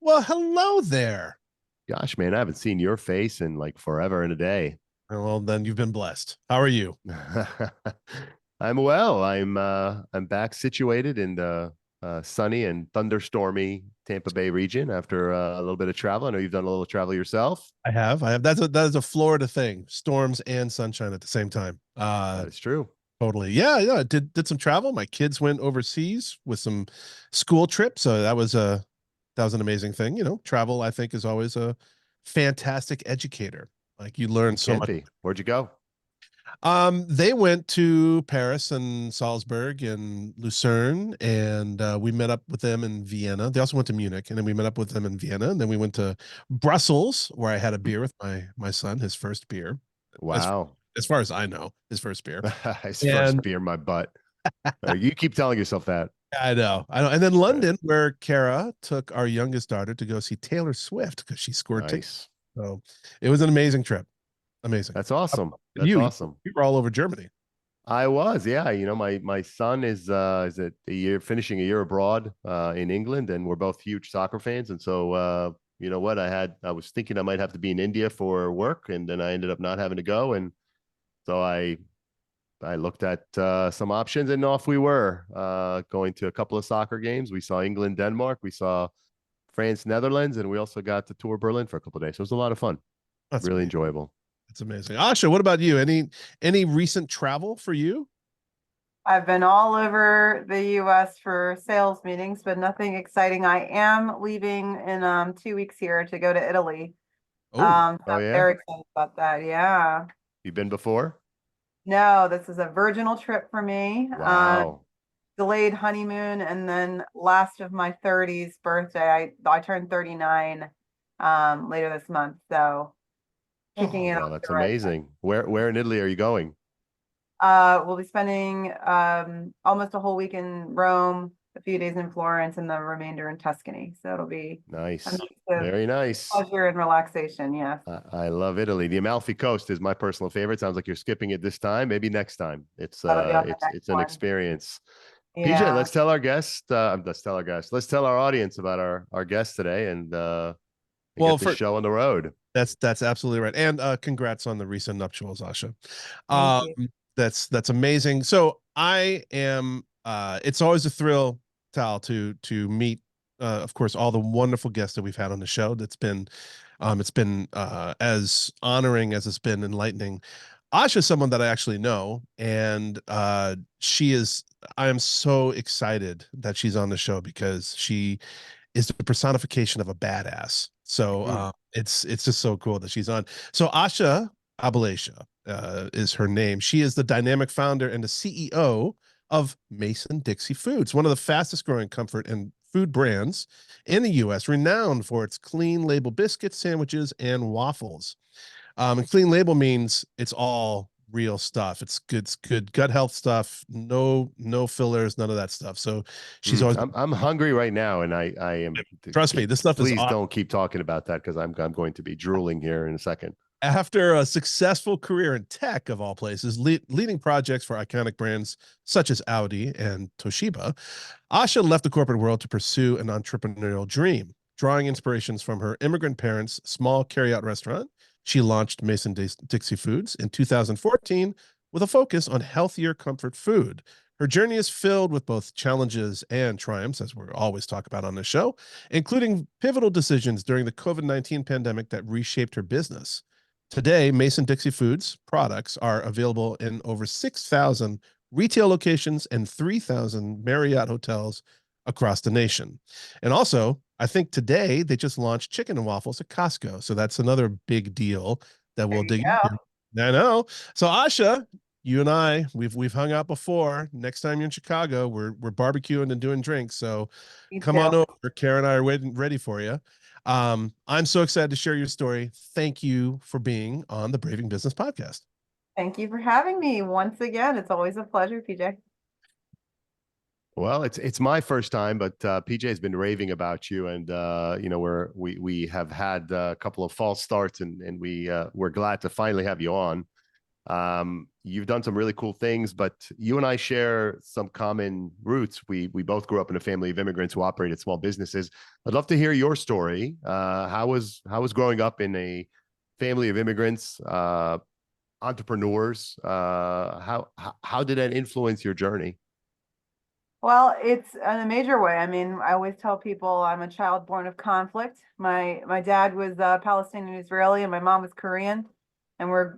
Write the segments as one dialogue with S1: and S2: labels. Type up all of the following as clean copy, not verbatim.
S1: Well, hello there.
S2: Gosh, man, I haven't seen your face in like forever and a day.
S1: Well, then you've been blessed. How are you?
S2: I'm well. I'm back situated in the sunny and thunderstormy Tampa Bay region after a little bit of travel. I know you've done a little travel yourself.
S1: I have. I have. That is a Florida thing. Storms and sunshine at the same time.
S2: That is true.
S1: Totally. Yeah, yeah. Did some travel. My kids went overseas with some school trips. So that was an amazing thing. Travel I think is always a fantastic educator. Like you learn
S2: It
S1: so
S2: can
S1: much.
S2: be. Where'd you go?
S1: They went to Paris and Salzburg and Lucerne, and we met up with them in Vienna. They also went to Munich, and then we met up with them in Vienna, and then we went to Brussels, where I had a beer with my son, his first beer, as
S2: Wow.
S1: as far as I know, his first beer.
S2: His first
S1: And
S2: beer in my butt. You keep telling yourself that.
S1: I know. And then
S2: Right.
S1: London, where Kara took our youngest daughter to go see Taylor Swift because she scored tickets.
S2: Nice.
S1: So it was an amazing trip. Amazing.
S2: That's awesome. That's
S1: You
S2: awesome.
S1: you were all over Germany.
S2: I was, yeah. My son is at a year finishing a year abroad in England, and we're both huge soccer fans. And so you know what, I was thinking I might have to be in India for work, and then I ended up not having to go. And so I looked at some options, and off we were going to a couple of soccer games. We saw England, Denmark, we saw France, Netherlands, and we also got to tour Berlin for a couple of days. So it was a lot of fun,
S1: That's
S2: really
S1: amazing.
S2: enjoyable.
S1: That's amazing. Asha, what about you? Any recent travel for you?
S3: I've been all over the US for sales meetings, but nothing exciting. I am leaving in 2 weeks here to go to Italy.
S1: Oh,
S3: So
S2: Oh
S3: I'm
S2: yeah,
S3: very excited about that. Yeah.
S2: you been before?
S3: No, this is a virginal trip for me.
S2: Wow.
S3: Delayed honeymoon, and then last of my 30s birthday. I turned 39 later this month, so kicking it
S2: Well,
S3: off
S2: that's
S3: the right.
S2: amazing. Where in Italy are you going?
S3: We'll be spending almost a whole week in Rome, a few days in Florence, and the remainder in Tuscany. So it'll be a
S2: Nice.
S3: mix of
S2: Very nice.
S3: pleasure and relaxation. Yes.
S2: I love Italy. The Amalfi Coast is my personal favorite. Sounds like you're skipping it this time. Maybe next time. It's
S3: That'll be
S2: uh
S3: on the
S2: it's
S3: next
S2: it's an
S3: one.
S2: experience. PJ,
S3: Yeah.
S2: let's tell our audience about our guest today and
S1: well,
S2: get this
S1: for
S2: show on the road.
S1: that's absolutely right. And congrats on the recent nuptials, Asha.
S3: Thank
S1: Um,
S3: you.
S1: that's amazing. So I am. It's always a thrill, Tal, to meet, of course, all the wonderful guests that we've had on the show. It's been as honoring as it's been enlightening. Asha is someone that I actually know, and she is. I am so excited that she's on the show because she is the personification of a badass. So
S2: Hmm.
S1: it's just so cool that she's on. So Ayesha Abuelhiga is her name. She is the dynamic founder and the CEO of Mason Dixie Foods, one of the fastest growing comfort and food brands in the U.S., renowned for its clean label biscuits, sandwiches, and waffles. And clean label means it's all real stuff. It's good gut health stuff. No fillers, none of that stuff. So she's always
S2: I'm hungry right now, and I am.
S1: trust me, this stuff is
S2: Please
S1: awesome.
S2: don't keep talking about that because I'm going to be drooling here in a second.
S1: After a successful career in tech, of all places, leading projects for iconic brands such as Audi and Toshiba, Asha left the corporate world to pursue an entrepreneurial dream. Drawing inspirations from her immigrant parents' small carryout restaurant, she launched Mason Dixie Foods in 2014 with a focus on healthier comfort food. Her journey is filled with both challenges and triumphs, as we always talk about on the show, including pivotal decisions during the COVID-19 pandemic that reshaped her business. Today, Mason Dixie Foods products are available in over 6,000 retail locations and 3,000 Marriott hotels across the nation. And also, I think today they just launched chicken and waffles at Costco. So that's another big deal that
S3: There
S1: we'll
S3: you
S1: dig
S3: go.
S1: into. I know. So Asha, you and I, we've hung out before. Next time you're in Chicago, we're barbecuing and doing drinks. So
S3: Me
S1: come on
S3: too.
S1: over. Kara and I are waiting ready for you. I'm so excited to share your story. Thank you for being on the Braving Business podcast.
S3: Thank you for having me once again. It's always a pleasure, PJ.
S2: Well, it's my first time, but PJ has been raving about you, and you know we have had a couple of false starts, and we're glad to finally have you on. you've done some really cool things, but you and I share some common roots. We both grew up in a family of immigrants who operated small businesses. I'd love to hear your story. How was growing up in a family of immigrants, entrepreneurs? How did that influence your journey?
S3: Well, it's in a major way. I mean, I always tell people I'm a child born of conflict. My dad was Palestinian Israeli, and my mom was Korean, and we're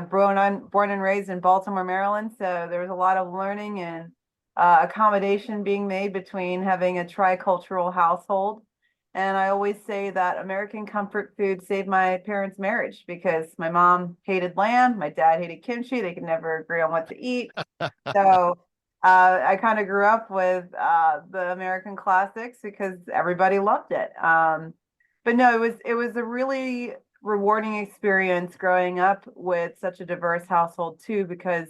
S3: born and raised in Baltimore, Maryland. So there was a lot of learning and accommodation being made between having a tricultural household. And I always say that American comfort food saved my parents' marriage because my mom hated lamb, my dad hated kimchi. They could never agree on what to eat. So I kind of grew up with the American classics because everybody loved it. But no, it was a really rewarding experience growing up with such a diverse household too, because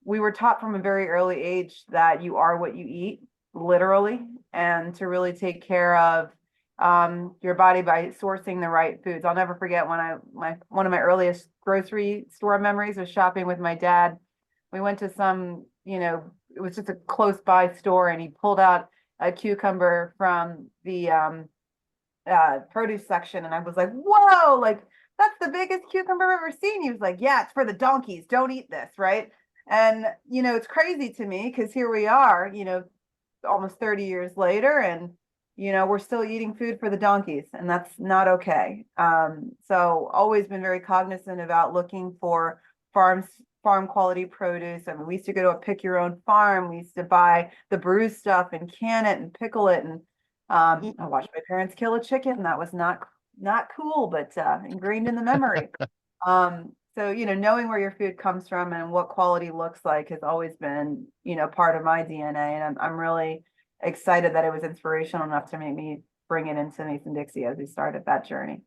S3: we were taught from a very early age that you are what you eat, literally, and to really take care of your body by sourcing the right foods. I'll never forget when one of my earliest grocery store memories was shopping with my dad. We went to some, it was just a close by store, and he pulled out a cucumber from the produce section, and I was like, whoa, like that's the biggest cucumber I've ever seen. He was like, yeah, it's for the donkeys, don't eat this, right? And it's crazy to me because here we are, almost 30 years later, and we're still eating food for the donkeys, and that's not okay. So always been very cognizant about looking for farm quality produce. I mean, we used to go to a pick your own farm. We used to buy the bruised stuff and can it and pickle it. And I watched my parents kill a chicken, and that was not cool, but ingrained in the memory. So knowing where your food comes from and what quality looks like has always been part of my DNA, and I'm really excited that it was inspirational enough to make me bring it into Mason Dixie as we started that journey.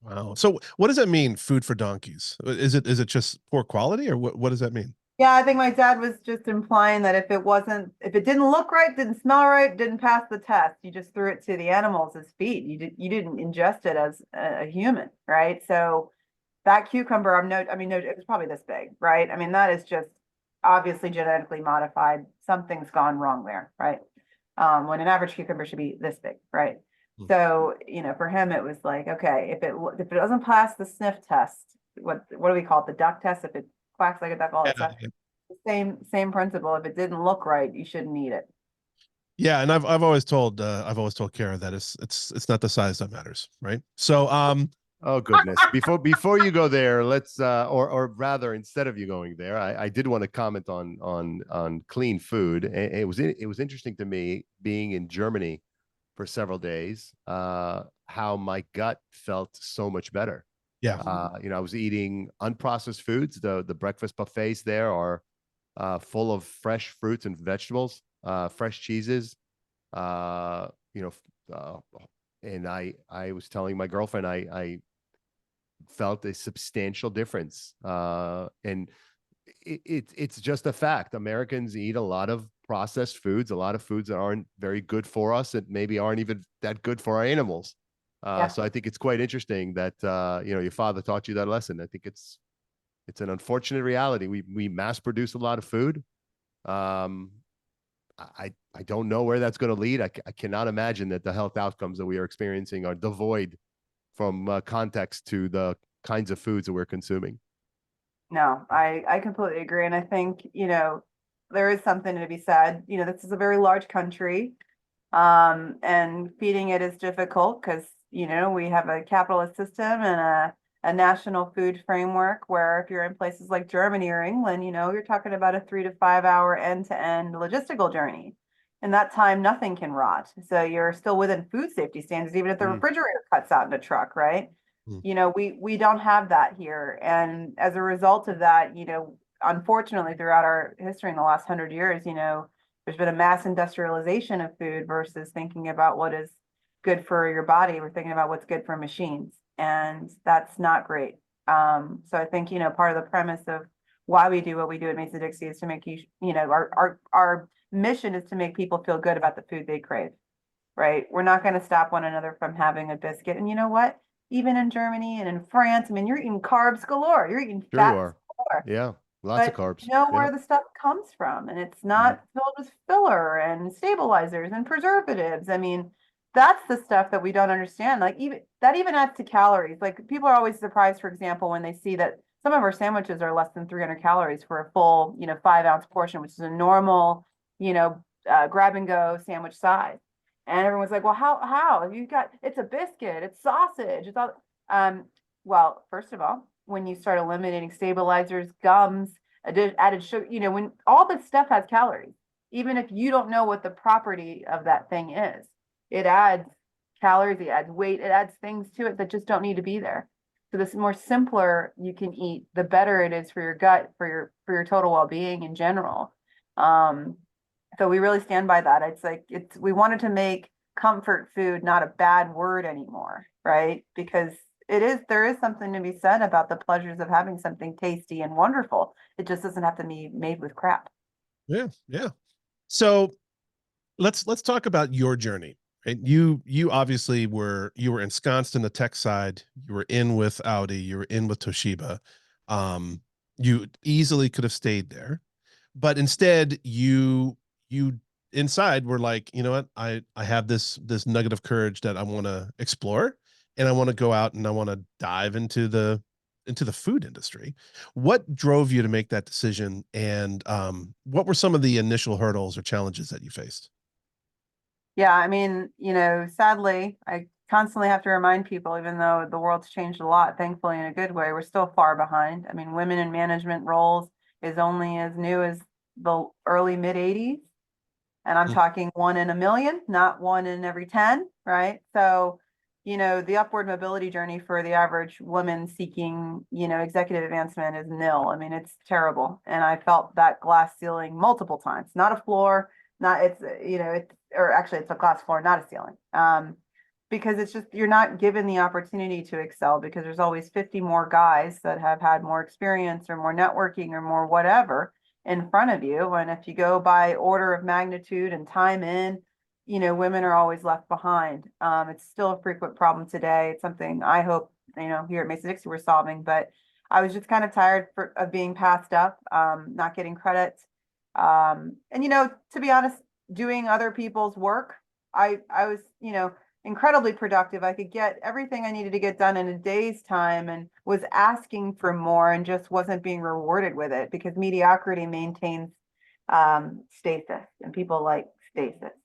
S1: Wow. So what does that mean, food for donkeys? Is it just poor quality, or what does that mean?
S3: Yeah, I think my dad was just implying that if it didn't look right, didn't smell right, didn't pass the test, you just threw it to the animals as feed. You didn't ingest it as a human, right? So that cucumber, it was probably this big, right? I mean, that is just obviously genetically modified. Something's gone wrong there, right? When an average cucumber should be this big, right? So, for him, it was like, okay, if it doesn't pass the sniff test, what do we call it? The duck test. If it quacks like a duck, all that stuff. Same principle. If it didn't look right, you shouldn't eat it.
S1: Yeah, and I've always told Kara that it's not the size that matters, right? So
S2: oh goodness, before you go there, let's or rather, instead of you going there, I did want to comment on clean food. It was interesting to me being in Germany for several days, how my gut felt so much better.
S1: Yeah.
S2: I was eating unprocessed foods. The breakfast buffets there are full of fresh fruits and vegetables, fresh cheeses. And I was telling my girlfriend I felt a substantial difference. And it's just a fact. Americans eat a lot of processed foods, a lot of foods that aren't very good for us, that maybe aren't even that good for our animals. So I think it's quite interesting that your father taught you that lesson. I think it's an unfortunate reality. We mass produce a lot of food. I don't know where that's going to lead. I cannot imagine that the health outcomes that we are experiencing are devoid from context to the kinds of foods that we're consuming.
S3: No, I completely agree. And I think, there is something to be said. This is a very large country, and feeding it is difficult because, we have a capitalist system and a national food framework where if you're in places like Germany or England, you're talking about a 3 to 5 hour end-to-end logistical journey. In that time, nothing can rot. So you're still within food safety standards, even if the refrigerator cuts out in a truck, right? We don't have that here. And as a result of that, unfortunately, throughout our history in the last 100 years, there's been a mass industrialization of food versus thinking about what is good for your body. We're thinking about what's good for machines, and that's not great. So I think, part of the premise of why we do what we do at Mason Dixie is to make our mission is to make people feel good about the food they crave, right? We're not going to stop one another from having a biscuit. And you know what? Even in Germany and in France, I mean, you're eating carbs galore. You're eating fats galore.
S2: Yeah. Lots of
S3: but
S2: carbs.
S3: you know
S2: Yeah.
S3: where the stuff comes from, and it's
S2: Mhm.
S3: not filled with filler and stabilizers and preservatives. I mean, that's the stuff that we don't understand. Like even adds to calories. Like people are always surprised, for example, when they see that some of our sandwiches are less than 300 calories for a full, 5 ounce portion, which is a normal, grab and go sandwich size. And everyone's like, well, how? You got, it's a biscuit, it's sausage, it's all. Well, first of all, when you start eliminating stabilizers, gums, added sugar, when all this stuff has calories, even if you don't know what the property of that thing is, it adds calories, it adds weight, it adds things to it that just don't need to be there. So the more simpler you can eat, the better it is for your gut, for your total well-being in general. So we really stand by that. It's like we wanted to make comfort food not a bad word anymore, right? Because there is something to be said about the pleasures of having something tasty and wonderful. It just doesn't have to be made with crap.
S1: Yeah, yeah. So let's talk about your journey. Right? You obviously were ensconced in the tech side. You were in with Audi. You were in with Toshiba. Um, you easily could have stayed there, but instead you inside were like, you know what, I have this nugget of courage that I want to explore, and I want to go out and I want to dive into the food industry. What drove you to make that decision, and what were some of the initial hurdles or challenges that you faced?
S3: Yeah, I mean, sadly, I constantly have to remind people, even though the world's changed a lot, thankfully in a good way, we're still far behind. I mean, women in management roles is only as new as the early mid 80s. And I'm
S1: Mm.
S3: talking 1 in a million, not 1 in every 10, right? So, the upward mobility journey for the average woman seeking, executive advancement is nil. I mean, it's terrible. And I felt that glass ceiling multiple times, not a floor, not it's, or actually it's a glass floor, not a ceiling. Because it's just, you're not given the opportunity to excel because there's always 50 more guys that have had more experience or more networking or more whatever in front of you. And if you go by order of magnitude and time in, women are always left behind. It's still a frequent problem today. It's something I hope, here at Mason Dixie we're solving, but I was just kind of tired of being passed up, not getting credit. And, to be honest, doing other people's work, I was, incredibly productive. I could get everything I needed to get done in a day's time and was asking for more and just wasn't being rewarded with it because mediocrity maintains stasis and people like stasis.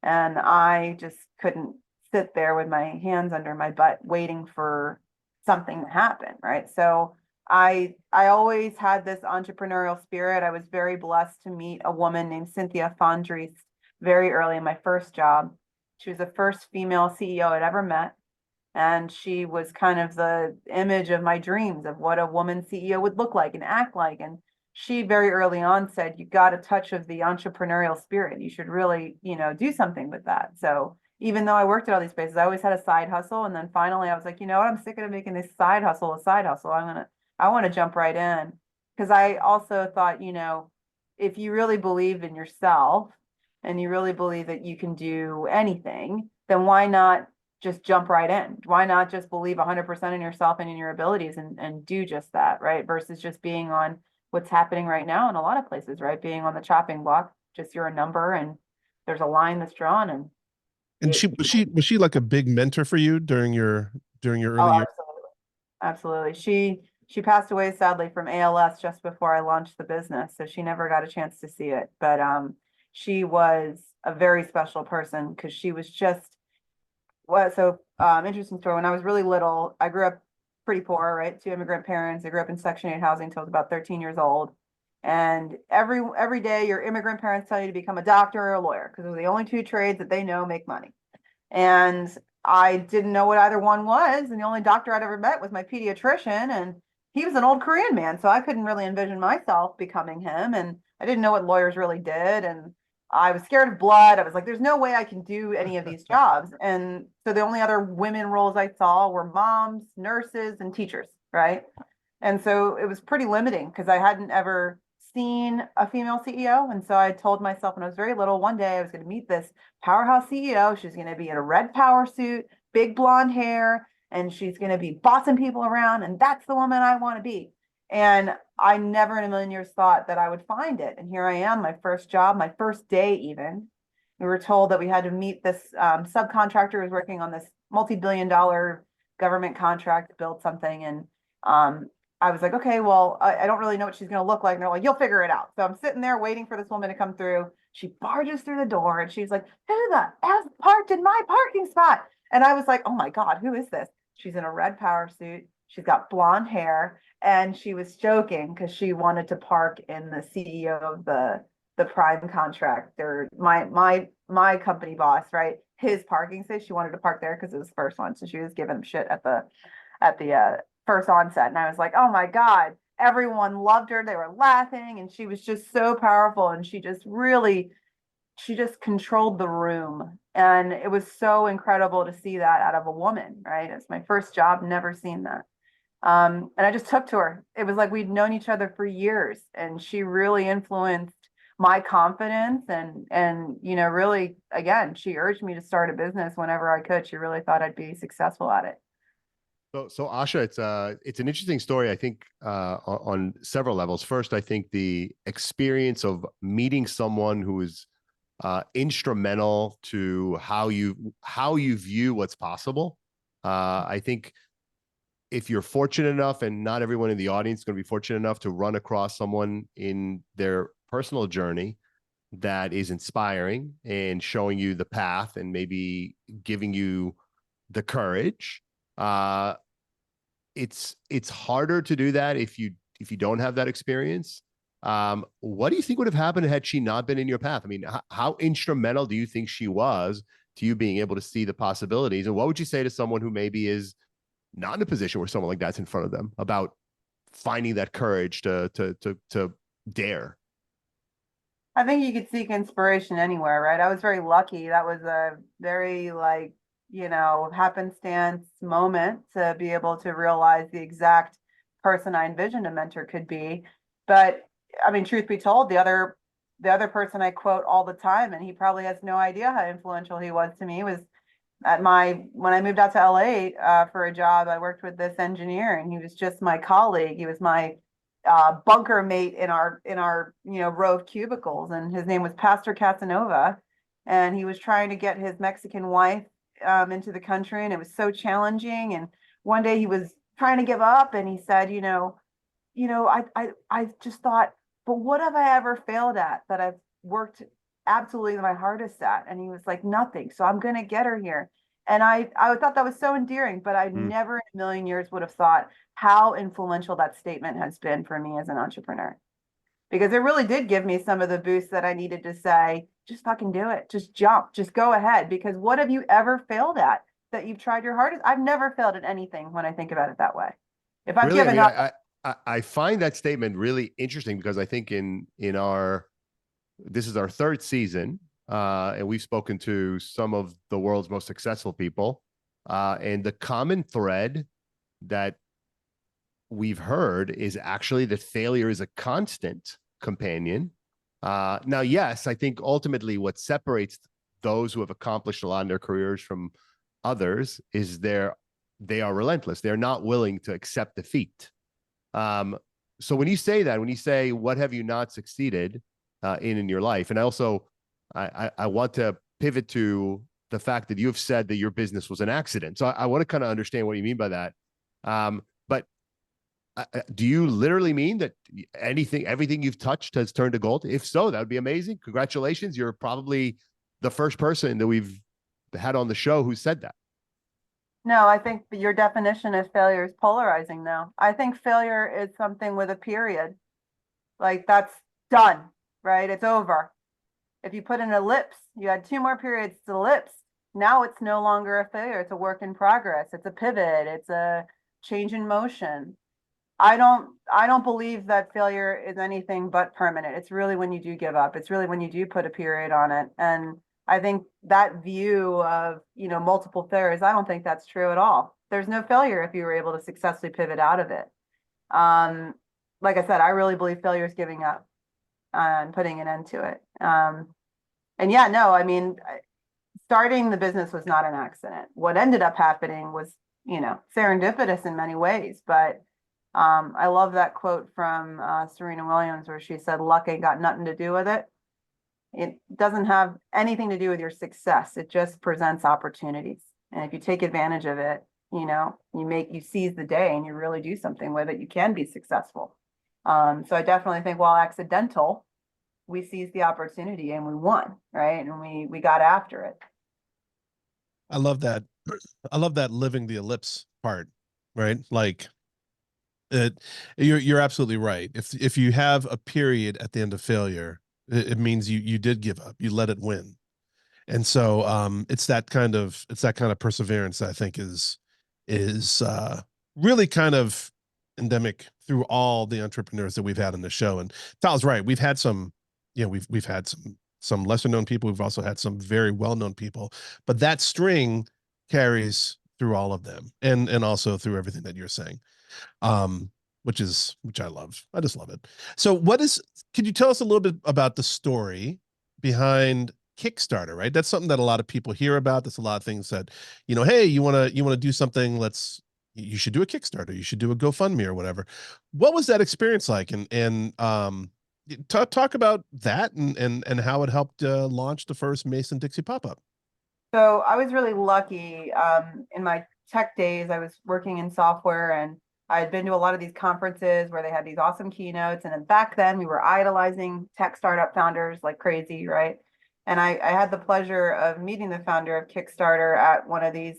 S3: And I just couldn't sit there with my hands under my butt waiting for something to happen, right? So I always had this entrepreneurial spirit. I was very blessed to meet a woman named Cynthia Fondries very early in my first job. She was the first female CEO I'd ever met. And she was kind of the image of my dreams of what a woman CEO would look like and act like. And she very early on said, you got a touch of the entrepreneurial spirit. You should really, do something with that. So even though I worked at all these places, I always had a side hustle. And then finally I was like, you know what, I'm sick of making this side hustle a side hustle. I want to jump right in. Because I also thought, if you really believe in yourself and you really believe that you can do anything, then why not just jump right in? Why not just believe 100% in yourself and in your abilities and do just that, right? Versus just being on what's happening right now in a lot of places, right? Being on the chopping block, just you're a number and there's a line that's drawn and
S1: And
S3: you,
S1: was she like a big mentor for you during your
S3: oh,
S1: early years?
S3: absolutely. Absolutely. She passed away sadly from ALS just before I launched the business, so she never got a chance to see it. But she was a very special person because she was just interesting story. When I was really little, I grew up pretty poor, right? Two immigrant parents. I grew up in Section 8 housing until I was about 13 years old. And every day, your immigrant parents tell you to become a doctor or a lawyer because they're the only two trades that they know make money. And I didn't know what either one was. And the only doctor I'd ever met was my pediatrician. And he was an old Korean man. So I couldn't really envision myself becoming him. And I didn't know what lawyers really did. And I was scared of blood. I was like, there's no way I can do any of these jobs. And so the only other women roles I saw were moms, nurses, and teachers, right? And so it was pretty limiting because I hadn't ever seen a female CEO. And so I told myself when I was very little, one day I was going to meet this powerhouse CEO. She's going to be in a red power suit, big blonde hair, and she's going to be bossing people around. And that's the woman I want to be. And I never in a million years thought that I would find it. And here I am, my first job, my first day even. We were told that we had to meet this subcontractor who was working on this multi-billion-dollar government contract to build something. And I was like, okay, well, I don't really know what she's going to look like. And they're like, you'll figure it out. So I'm sitting there waiting for this woman to come through. She barges through the door and she's like, who the F parked in my parking spot? And I was like, oh my God, who is this? She's in a red power suit. She's got blonde hair. And she was joking because she wanted to park in the CEO of the prime contractor, my company boss, right? His parking space. She wanted to park there because it was the first one. So she was giving him shit at the first onset. And I was like, oh my God, everyone loved her. They were laughing and she was just so powerful. And she just controlled the room. And it was so incredible to see that out of a woman, right? It's my first job, never seen that. And I just took to her. It was like we'd known each other for years, and she really influenced my confidence and really, again, she urged me to start a business whenever I could. She really thought I'd be successful at it.
S2: So Ayesha, it's an interesting story, I think, on several levels. First, I think the experience of meeting someone who is instrumental to how you view what's possible. I think if you're fortunate enough, and not everyone in the audience is going to be fortunate enough to run across someone in their personal journey that is inspiring and showing you the path and maybe giving you the courage, it's harder to do that if you don't have that experience. What do you think would have happened had she not been in your path? I mean, how instrumental do you think she was to you being able to see the possibilities? And what would you say to someone who maybe is not in a position where someone like that's in front of them about finding that courage to dare?
S3: I think you could seek inspiration anywhere, right? I was very lucky. That was a very happenstance moment to be able to realize the exact person I envisioned a mentor could be. But I mean, truth be told, the other person I quote all the time, and he probably has no idea how influential he was to me, was when I moved out to LA for a job. I worked with this engineer, and he was just my colleague. He was my bunker mate in our row of cubicles, and his name was Pastor Casanova, and he was trying to get his Mexican wife into the country, and it was so challenging. And one day he was trying to give up, and he said, I just thought, but what have I ever failed at that I've worked absolutely my hardest at? And he was like, nothing. So I'm going to get her here. And I thought that was so endearing, but I never in a million years would have thought how influential that statement has been for me as an entrepreneur, because it really did give me some of the boost that I needed to say, just fucking do it. Just jump, just go ahead. Because what have you ever failed at that you've tried your hardest? I've never failed at anything when I think about it that way. If I've given up.
S2: I find that statement really interesting, because I think this is our third season, and we've spoken to some of the world's most successful people, and the common thread that we've heard is actually that failure is a constant companion. Now, yes, I think ultimately what separates those who have accomplished a lot in their careers from others is they are relentless. They're not willing to accept defeat. So when you say, what have you not succeeded in your life? And I want to pivot to the fact that you've said that your business was an accident. So I want to kind of understand what you mean by that. But do you literally mean that everything you've touched has turned to gold? If so, that would be amazing. Congratulations. You're probably the first person that we've had on the show who said that.
S3: No, I think your definition of failure is polarizing now. I think failure is something with a period. Like, that's done, right? It's over. If you put an ellipse, you had 2 more periods to ellipse. Now it's no longer a failure. It's a work in progress. It's a pivot. It's a change in motion. I don't believe that failure is anything but permanent. It's really when you do give up. It's really when you do put a period on it. And I think that view of, multiple failures, I don't think that's true at all. There's no failure if you were able to successfully pivot out of it. Like I said, I really believe failure is giving up and putting an end to it. And yeah, no, I mean, starting the business was not an accident. What ended up happening was, serendipitous in many ways, but I love that quote from Serena Williams where she said, luck ain't got nothing to do with it. It doesn't have anything to do with your success. It just presents opportunities. And if you take advantage of it, you seize the day and you really do something with it, you can be successful. So I definitely think while accidental, we seized the opportunity and we won, right? And we got after it.
S1: I love that. I love that living the ellipse part, right? Like you're absolutely right. If you have a period at the end of failure, it means you did give up. You let it win. And so it's that kind of perseverance that I think is really kind of endemic through all the entrepreneurs that we've had on the show. And Tal's right. We've had some, we've had some lesser known people. We've also had some very well known people, but that string carries through all of them, and also through everything that you're saying, which I love. I just love it. So could you tell us a little bit about the story behind Kickstarter, right? That's something that a lot of people hear about. There's a lot of things that, hey, you want to do something, you should do a Kickstarter, you should do a GoFundMe or whatever. What was that experience like? And talk about that and how it helped launch the first Mason Dixie pop-up.
S3: So I was really lucky. In my tech days, I was working in software, and I had been to a lot of these conferences where they had these awesome keynotes. And then back then we were idolizing tech startup founders like crazy, right? And I had the pleasure of meeting the founder of Kickstarter at one of these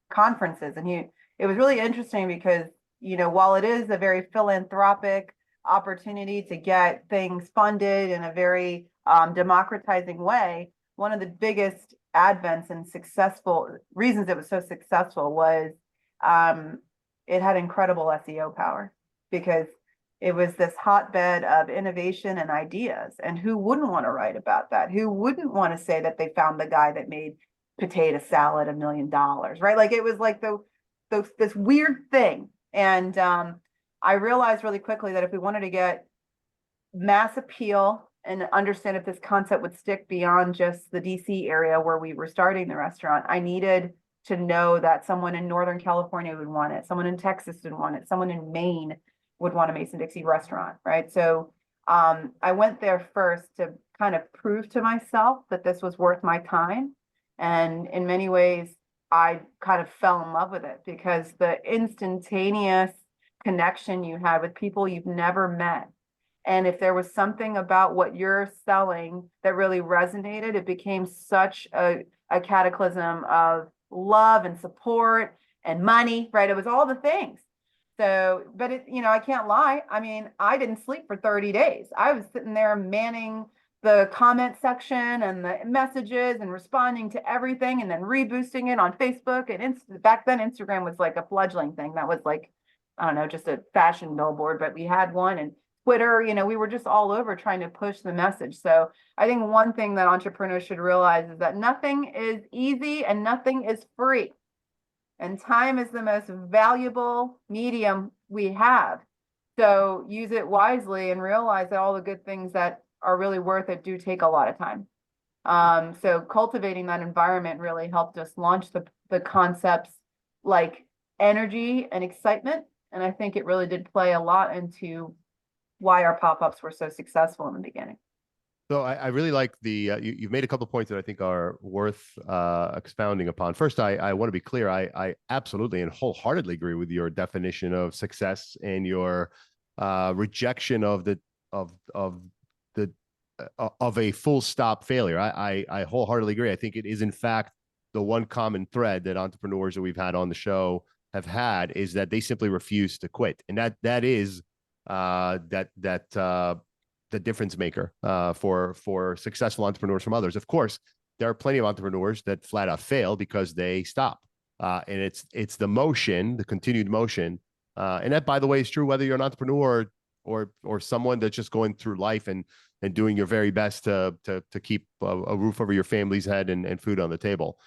S3: conferences. And it was really interesting because, while it is a very philanthropic opportunity to get things funded in a very democratizing way, one of the biggest advents and successful reasons it was so successful was it had incredible SEO power, because it was this hotbed of innovation and ideas. And who wouldn't want to write about that? Who wouldn't want to say that they found the guy that made potato salad $1 million, right? Like it was like this weird thing. And I realized really quickly that if we wanted to get mass appeal and understand if this concept would stick beyond just the DC area where we were starting the restaurant, I needed to know that someone in Northern California would want it, someone in Texas would want it, someone in Maine would want a Mason Dixie restaurant, right? So I went there first to kind of prove to myself that this was worth my time. And in many ways, I kind of fell in love with it, because the instantaneous connection you had with people you've never met. And if there was something about what you're selling that really resonated, it became such a cataclysm of love and support and money, right? It was all the things. So, but I can't lie. I mean, I didn't sleep for 30 days. I was sitting there manning the comment section and the messages and responding to everything, and then reboosting it on Facebook. And back then, Instagram was like a fledgling thing. That was like, I don't know, just a fashion billboard, but we had one. And Twitter, we were just all over trying to push the message. So I think one thing that entrepreneurs should realize is that nothing is easy and nothing is free. And time is the most valuable medium we have. So use it wisely and realize that all the good things that are really worth it do take a lot of time. So cultivating that environment really helped us launch the concepts like energy and excitement. And I think it really did play a lot into why our pop-ups were so successful in the beginning.
S2: So I really like you've made a couple of points that I think are worth expounding upon. First, I want to be clear. I absolutely and wholeheartedly agree with your definition of success and your rejection of a full stop failure. I wholeheartedly agree. I think it is in fact the one common thread that entrepreneurs that we've had on the show have had, is that they simply refuse to quit, and that is the difference maker for successful entrepreneurs from others. Of course, there are plenty of entrepreneurs that flat out fail because they stop. And it's the motion, the continued motion. And that, by the way, is true whether you're an entrepreneur or someone that's just going through life and doing your very best to keep a roof over your family's head and food on the table.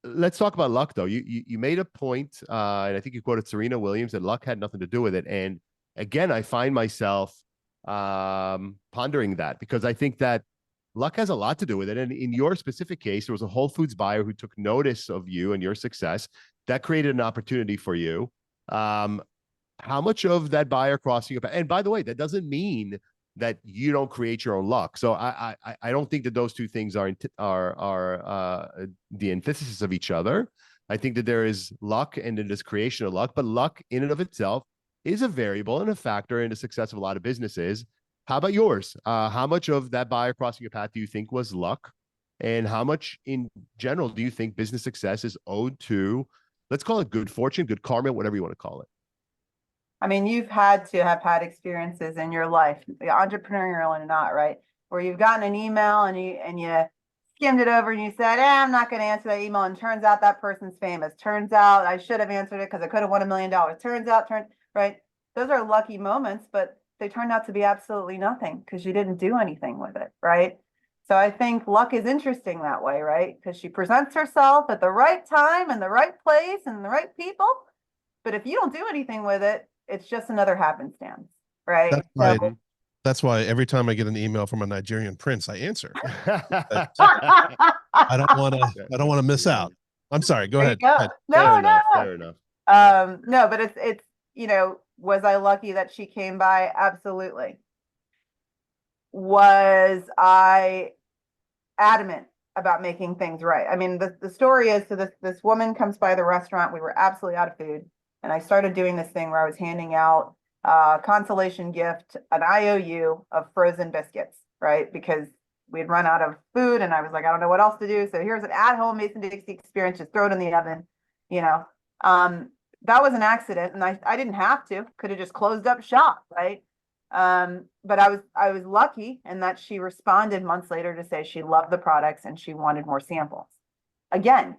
S2: Let's talk about luck, though. You made a point, and I think you quoted Serena Williams, that luck had nothing to do with it. And again, I find myself pondering that, because I think that luck has a lot to do with it. And in your specific case, there was a Whole Foods buyer who took notice of you and your success. That created an opportunity for you. how much of that buyer crossing your path? And by the way, that doesn't mean that you don't create your own luck. So I don't think that those two things are the antithesis of each other. I think that there is luck and there is creation of luck, but luck in and of itself is a variable and a factor in the success of a lot of businesses. How about yours? How much of that buyer crossing your path do you think was luck? And how much in general do you think business success is owed to, let's call it good fortune, good karma, whatever you want to call it?
S3: I mean, you've had to have had experiences in your life, entrepreneurial or not, right? Where you've gotten an email and you skimmed it over and you said, I'm not going to answer that email. And turns out that person's famous. Turns out I should have answered it because I could have won $1 million. Turns out, right? Those are lucky moments, but they turned out to be absolutely nothing because you didn't do anything with it, right? So I think luck is interesting that way, right? Because she presents herself at the right time and the right place and the right people. But if you don't do anything with it, it's just another happenstance, right?
S1: That's why every time I get an email from a Nigerian prince, I answer. I don't want to miss out. I'm sorry. Go ahead.
S3: No,
S2: fair enough.
S3: No, but it's, was I lucky that she came by? Absolutely. Was I adamant about making things right? I mean, the story is, so this woman comes by the restaurant. We were absolutely out of food. And I started doing this thing where I was handing out consolation gift, an IOU of frozen biscuits, right? Because we had run out of food and I was like, I don't know what else to do. So here's an at-home Mason Dixie experience, just throw it in the oven, that was an accident and I didn't have to, could have just closed up shop, right? But I was lucky in that she responded months later to say she loved the products and she wanted more samples. Again,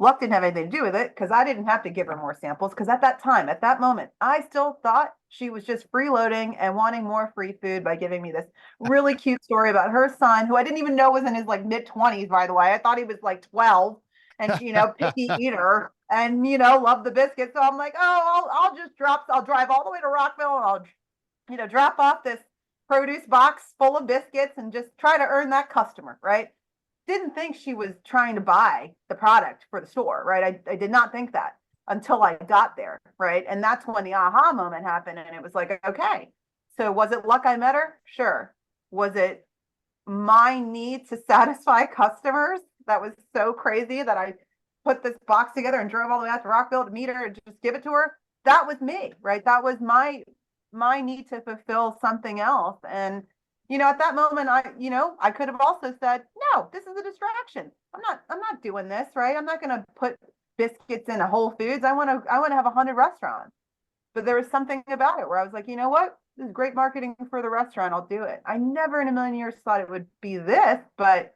S3: luck didn't have anything to do with it because I didn't have to give her more samples because at that time, at that moment, I still thought she was just freeloading and wanting more free food by giving me this really cute story about her son, who I didn't even know was in his like mid-20s, by the way. I thought he was like 12 and, picky eater and, loved the biscuits. So I'm like, oh, I'll drive all the way to Rockville and I'll, drop off this produce box full of biscuits and just try to earn that customer, right? Didn't think she was trying to buy the product for the store, right? I did not think that until I got there, right? And that's when the aha moment happened. And it was like, okay, so was it luck I met her? Sure. Was it my need to satisfy customers that was so crazy that I put this box together and drove all the way out to Rockville to meet her and just give it to her? That was me, right? That was my need to fulfill something else. And at that moment, I could have also said, no, this is a distraction. I'm not doing this, right? I'm not going to put biscuits in a Whole Foods. I want to have 100 restaurants. But there was something about it where I was like, you know what? This is great marketing for the restaurant. I'll do it. I never in a million years thought it would be this, but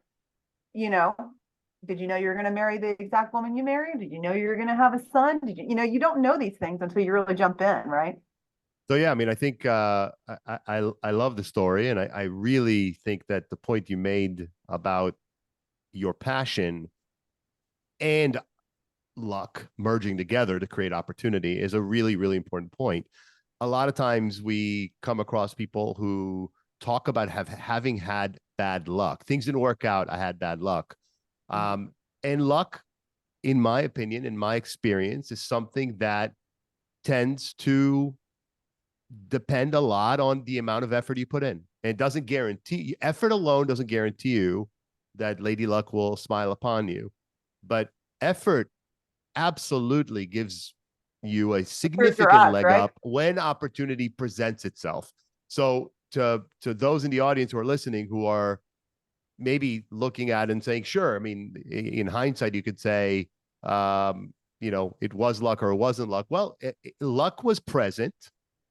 S3: did you know you were going to marry the exact woman you married? Did you know you were going to have a son? Did you don't know these things until you really jump in, right?
S2: So yeah, I mean, I think I love the story, and I really think that the point you made about your passion and luck merging together to create opportunity is a really, really important point. A lot of times we come across people who talk about having had bad luck. Things didn't work out. I had bad luck. And luck, in my opinion, in my experience, is something that tends to depend a lot on the amount of effort you put in. And it doesn't guarantee, effort alone doesn't guarantee you that Lady Luck will smile upon you. But effort absolutely gives you a significant leg up when opportunity presents itself. So to those in the audience who are listening, who are maybe looking at it and saying, sure, I mean, in hindsight, you could say, it was luck or it wasn't luck. Well, luck was present.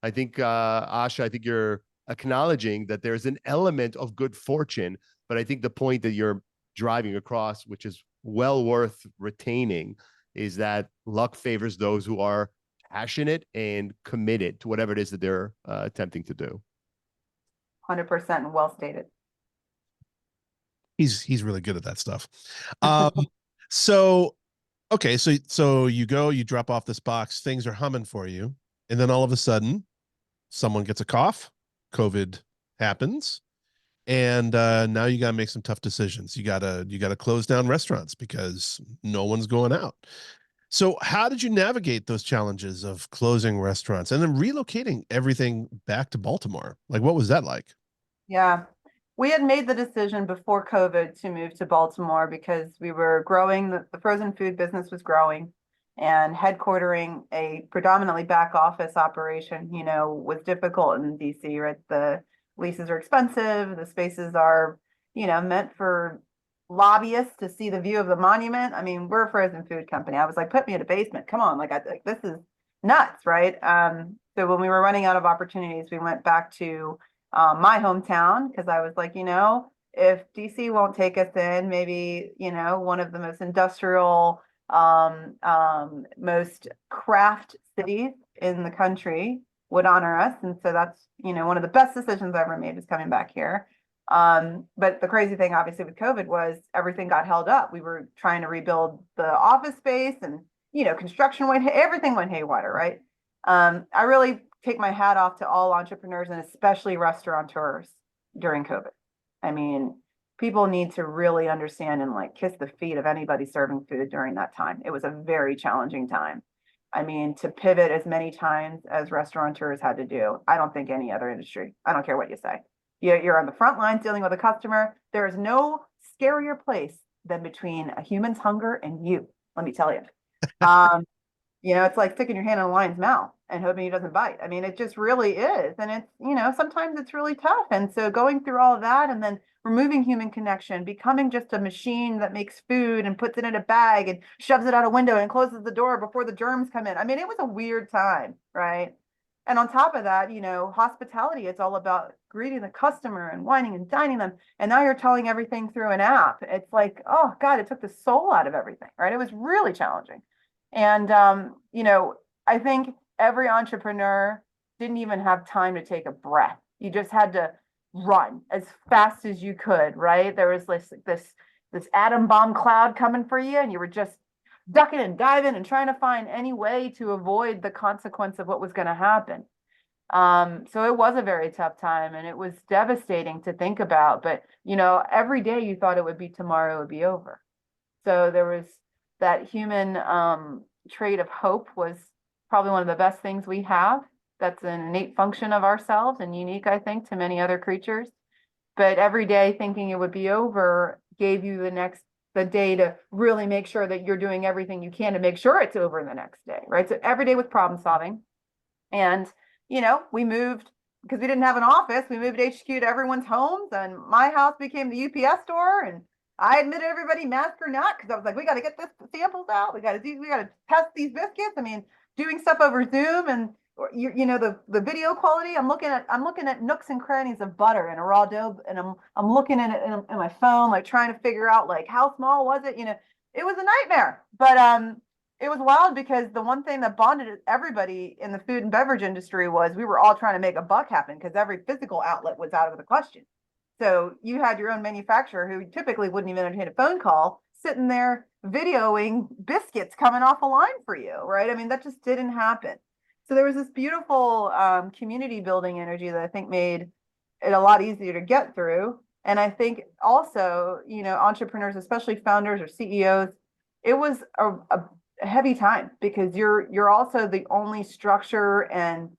S2: I think, Asha, I think you're acknowledging that there's an element of good fortune, but I think the point that you're driving across, which is well worth retaining, is that luck favors those who are passionate and committed to whatever it is that they're attempting to do.
S3: 100% and well stated.
S1: He's really good at that stuff. So you go, you drop off this box, things are humming for you, and then all of a sudden, someone gets a cough, COVID happens, and now you got to make some tough decisions. You gotta close down restaurants because no one's going out. So how did you navigate those challenges of closing restaurants and then relocating everything back to Baltimore? Like, what was that like?
S3: Yeah. We had made the decision before COVID to move to Baltimore because we were growing, the frozen food business was growing, and headquartering a predominantly back office operation, was difficult in DC, right? The leases are expensive, the spaces are, meant for lobbyists to see the view of the monument. I mean, we're a frozen food company. I was like, put me in a basement. Come on, like this is nuts, right? So when we were running out of opportunities, we went back to my hometown because I was like, if DC won't take us in, maybe, one of the most industrial, most craft cities in the country would honor us. And so that's, one of the best decisions I ever made was coming back here. But the crazy thing, obviously, with COVID was everything got held up. We were trying to rebuild the office space and, construction everything went haywire, right? I really take my hat off to all entrepreneurs and especially restaurateurs during COVID. I mean, people need to really understand and like kiss the feet of anybody serving food during that time. It was a very challenging time. I mean, to pivot as many times as restaurateurs had to do, I don't think any other industry, I don't care what you say. You're on the front lines dealing with a customer. There is no scarier place than between a human's hunger and you, let me tell you. It's like sticking your hand in a lion's mouth and hoping he doesn't bite. I mean, it just really is. And it's, sometimes it's really tough. And so going through all of that and then removing human connection, becoming just a machine that makes food and puts it in a bag and shoves it out a window and closes the door before the germs come in. I mean, it was a weird time, right? And on top of that, hospitality, it's all about greeting the customer and wining and dining them. And now you're telling everything through an app. It's like, oh God, it took the soul out of everything, right? It was really challenging. And, I think every entrepreneur didn't even have time to take a breath. You just had to run as fast as you could, right? There was this atom bomb cloud coming for you, and you were just ducking and diving and trying to find any way to avoid the consequence of what was going to happen. So it was a very tough time, and it was devastating to think about. But, every day you thought it would be tomorrow, it would be over. So there was that human trait of hope was probably one of the best things we have. That's an innate function of ourselves and unique, I think, to many other creatures. But every day thinking it would be over gave you the day to really make sure that you're doing everything you can to make sure it's over the next day, right? So every day was problem solving. And, we moved because we didn't have an office. We moved HQ to everyone's homes, and my house became the UPS store. And I admitted everybody, mask or not, because I was like, we got to get this samples out. We got to test these biscuits. I mean, doing stuff over Zoom and the video quality. I'm looking at nooks and crannies of butter and a raw dough, and I'm looking at it in my phone, like trying to figure out like how small was it. It was a nightmare, but it was wild because the one thing that bonded everybody in the food and beverage industry was we were all trying to make a buck happen because every physical outlet was out of the question. So you had your own manufacturer who typically wouldn't even entertain a phone call, sitting there videoing biscuits coming off a line for you, right? I mean, that just didn't happen. So there was this beautiful community building energy that I think made it a lot easier to get through. And I think also, entrepreneurs, especially founders or CEOs, it was a heavy time because you're also the only structure and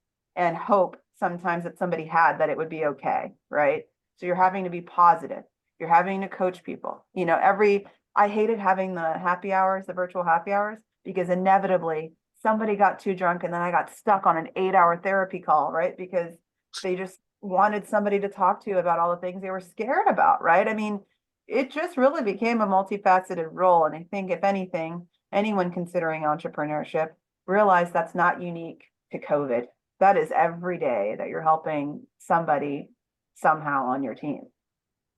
S3: hope sometimes that somebody had that it would be okay, right? So you're having to be positive. You're having to coach people. I hated having the happy hours, the virtual happy hours, because inevitably somebody got too drunk and then I got stuck on an 8-hour therapy call, right? Because they just wanted somebody to talk to about all the things they were scared about, right? I mean, it just really became a multifaceted role. And I think if anything, anyone considering entrepreneurship realize that's not unique to COVID. That is every day that you're helping somebody somehow on your team.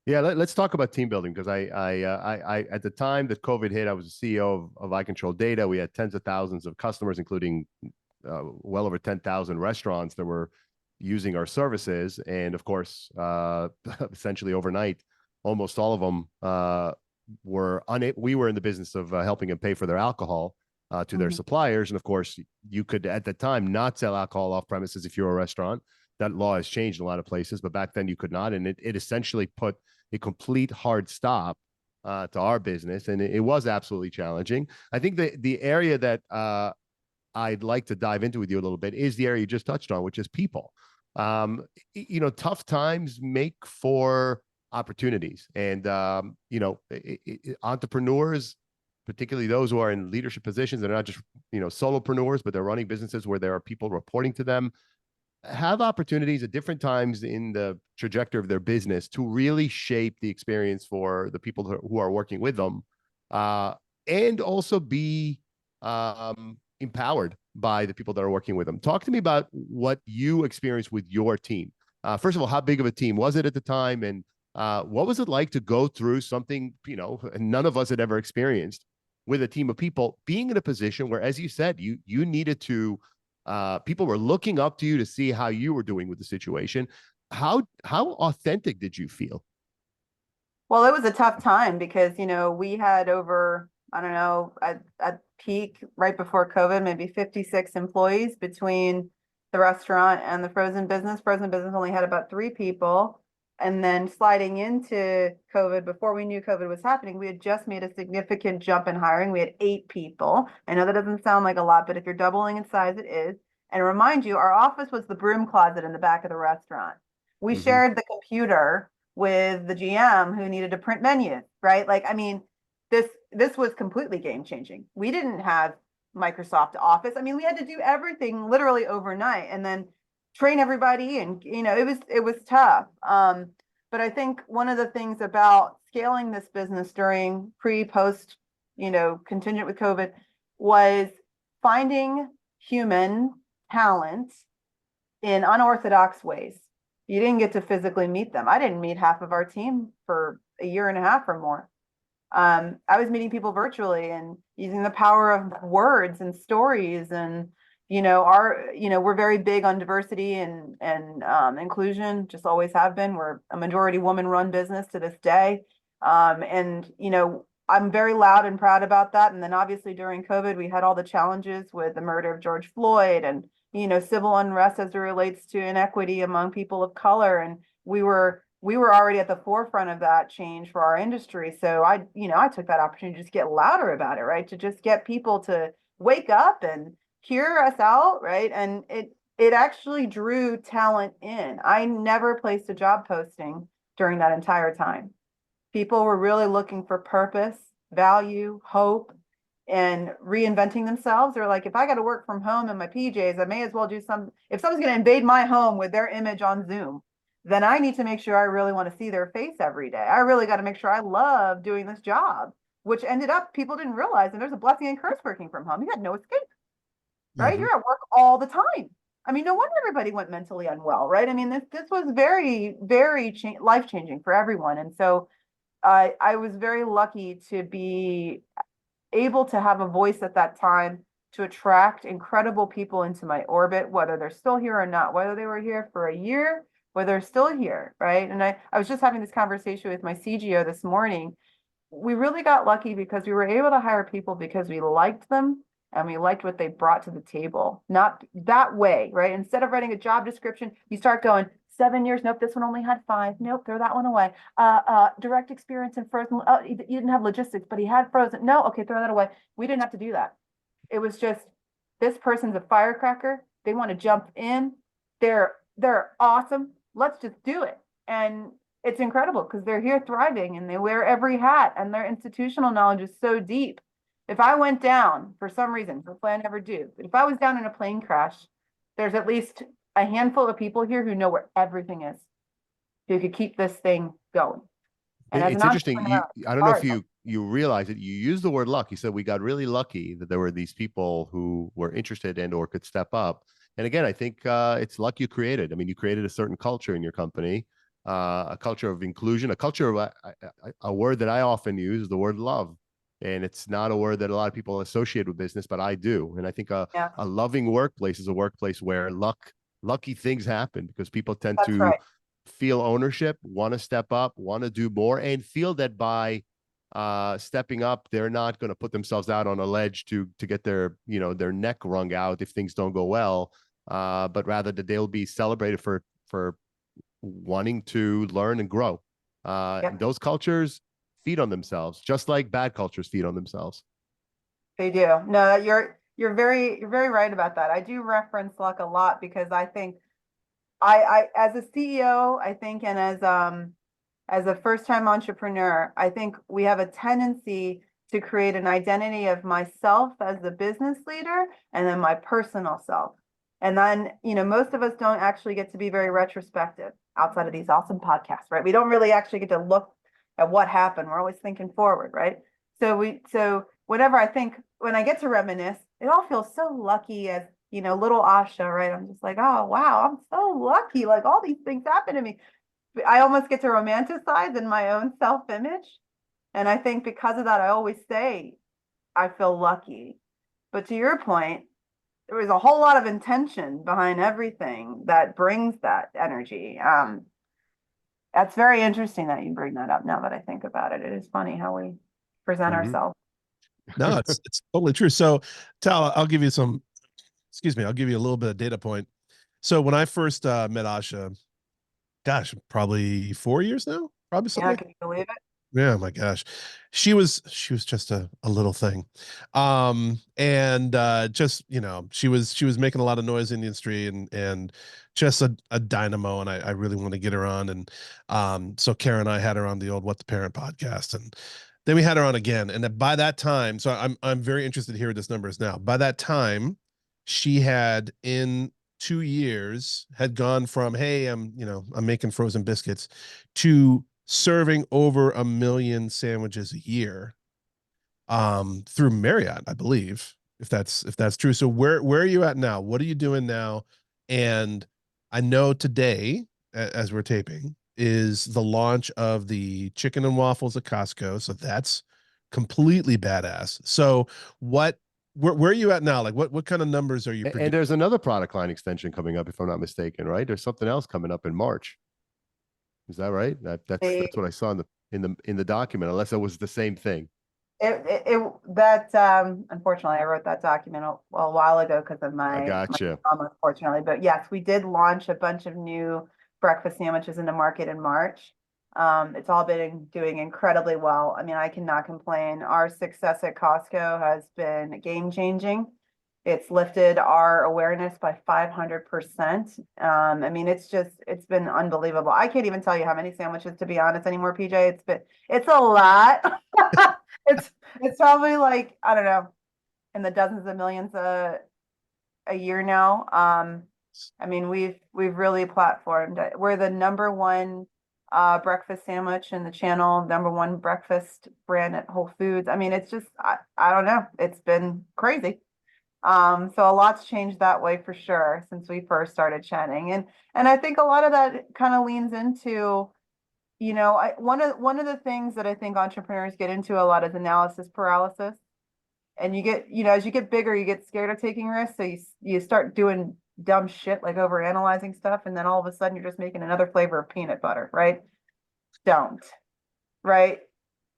S2: Yeah, let's talk about team building because I at the time that COVID hit, I was the CEO of I Control Data. We had tens of thousands of customers, including well over 10,000 restaurants that were using our services. And of course, essentially overnight, almost all of them were unable. We were in the business of helping them pay for their alcohol to their suppliers. And of course, you could at the time not sell alcohol off premises if you're a restaurant. That law has changed in a lot of places, but back then you could not. And it essentially put a complete hard stop to our business, and it was absolutely challenging. I think the area that I'd like to dive into with you a little bit is the area you just touched on, which is people. Tough times make for opportunities, and entrepreneurs, particularly those who are in leadership positions, they're not just solopreneurs, but they're running businesses where there are people reporting to them, have opportunities at different times in the trajectory of their business to really shape the experience for the people who are working with them, and also be empowered by the people that are working with them. Talk to me about what you experienced with your team. First of all, how big of a team was it at the time? And what was it like to go through something, none of us had ever experienced, with a team of people, being in a position where, as you said, you needed to, people were looking up to you to see how you were doing with the situation. How authentic did you feel?
S3: Well, it was a tough time because, we had over, I don't know, at peak right before COVID, maybe 56 employees between the restaurant and the frozen business. Frozen business only had about 3 people. And then sliding into COVID, before we knew COVID was happening, we had just made a significant jump in hiring. We had 8 people. I know that doesn't sound like a lot, but if you're doubling in size, it is. And remind you, our office was the broom closet in the back of the restaurant. We shared the computer with the GM who needed to print menus, right? This was completely game changing. We didn't have Microsoft Office. We had to do everything literally overnight and then train everybody, and it was tough. But I think one of the things about scaling this business during post contingent with COVID was finding human talent in unorthodox ways. You didn't get to physically meet them. I didn't meet half of our team for a year and a half or more. I was meeting people virtually and using the power of words and stories, and we're very big on diversity and inclusion, just always have been. We're a majority woman run business to this day. And I'm very loud and proud about that. And then obviously during COVID, we had all the challenges with the murder of George Floyd and, civil unrest as it relates to inequity among people of color. And we were already at the forefront of that change for our industry. So I took that opportunity to just get louder about it, right? To just get people to wake up and hear us out, right? And it actually drew talent in. I never placed a job posting during that entire time. People were really looking for purpose, value, hope, and reinventing themselves. They're like, if I got to work from home in my PJs, I may as well do some. If someone's going to invade my home with their image on Zoom, then I need to make sure I really want to see their face every day. I really got to make sure I love doing this job, which ended up, people didn't realize, and there's a blessing and curse working from home. You had no escape, right? You're at work all the time. No wonder everybody went mentally unwell, right? This was very, very life-changing for everyone. And so I was very lucky to be able to have a voice at that time to attract incredible people into my orbit, whether they're still here or not, whether they were here for a year, whether they're still here, right? And I was just having this conversation with my CGO this morning. We really got lucky because we were able to hire people because we liked them and we liked what they brought to the table. Not that way, right? Instead of writing a job description, you start going, 7 years, nope, this one only had 5. Nope, throw that one away. Direct experience in frozen. Oh, you didn't have logistics, but he had frozen. No, okay, throw that away. We didn't have to do that. It was just, this person's a firecracker. They want to jump in. They're awesome. Let's just do it. And it's incredible because they're here thriving and they wear every hat and their institutional knowledge is so deep. If I went down for some reason, hopefully I never do, but if I was down in a plane crash, there's at least a handful of people here who know where everything is, who could keep this thing going. And
S2: it's interesting. I don't know if you realize it. You use the word luck. You said we got really lucky that there were these people who were interested and or could step up. And again, I think it's luck you created. You created a certain culture in your company, a culture of inclusion, a culture of a word that I often use is the word love. And it's not a word that a lot of people associate with business, but I do. And I think a loving workplace is a workplace where lucky things happen because people tend to feel ownership, want to step up, want to do more, and feel that by stepping up, they're not going to put themselves out on a ledge to get their neck wrung out if things don't go well, but rather that they'll be celebrated for wanting to learn and grow. And those cultures feed on themselves, just like bad cultures feed on themselves.
S3: They do. No, you're very right about that. I do reference luck a lot because I think I as a CEO, I think, and as a first-time entrepreneur, I think we have a tendency to create an identity of myself as the business leader and then my personal self. And then, most of us don't actually get to be very retrospective outside of these awesome podcasts, right? We don't really actually get to look at what happened. We're always thinking forward, right? So whenever when I get to reminisce, it all feels so lucky as, little Asha, right? I'm just like, oh, wow, I'm so lucky. Like all these things happen to me. I almost get to romanticize in my own self-image. And I think because of that, I always say I feel lucky. But to your point, there was a whole lot of intention behind everything that brings that energy. That's very interesting that you bring that up now that I think about it. It is funny how we present ourselves.
S1: No, it's totally true. So Tal, I'll give you I'll give you a little bit of data point. So when I first met Asha, gosh, probably 4 years now, probably something.
S3: Yeah, can you believe it?
S1: Yeah, my gosh. She was just a little thing. And just, she was making a lot of noise in the industry and just a dynamo, and I really want to get her on. And so Karen and I had her on the old What the Parent podcast, and then we had her on again. And by that time, so I'm very interested to hear what this number is now. By that time, she had in 2 years had gone from, hey, I'm making frozen biscuits, to serving over 1 million sandwiches a year through Marriott, I believe, if that's true. So where are you at now? What are you doing now? And I know today, as we're taping, is the launch of the chicken and waffles at Costco. So that's completely badass. So where are you at now? Like what kind of numbers are you producing?
S2: And there's another product line extension coming up, if I'm not mistaken, right? There's something else coming up in March. Is that right? That's what I saw in the document, unless it was the same thing.
S3: Unfortunately, I wrote that document a while ago because of
S2: I
S3: my
S2: gotcha.
S3: mom, unfortunately. But yes, we did launch a bunch of new breakfast sandwiches in the market in March. It's all been doing incredibly well. I mean, I cannot complain. Our success at Costco has been game changing. It's lifted our awareness by 500%. I mean, it's been unbelievable. I can't even tell you how many sandwiches, to be honest, anymore, PJ. It's a lot. It's probably like, I don't know, in the dozens of millions a year now. I mean, we've really platformed. We're the #1 breakfast sandwich in the channel, #1 breakfast brand at Whole Foods. I mean, it's just, I don't know. It's been crazy. So a lot's changed that way for sure since we first started chatting. And I think a lot of that kind of leans into, one of the things that I think entrepreneurs get into a lot is analysis paralysis. And you get, as you get bigger, you get scared of taking risks. So you start doing dumb shit like over analyzing stuff. And then all of a sudden you're just making another flavor of peanut butter, right? Don't, right?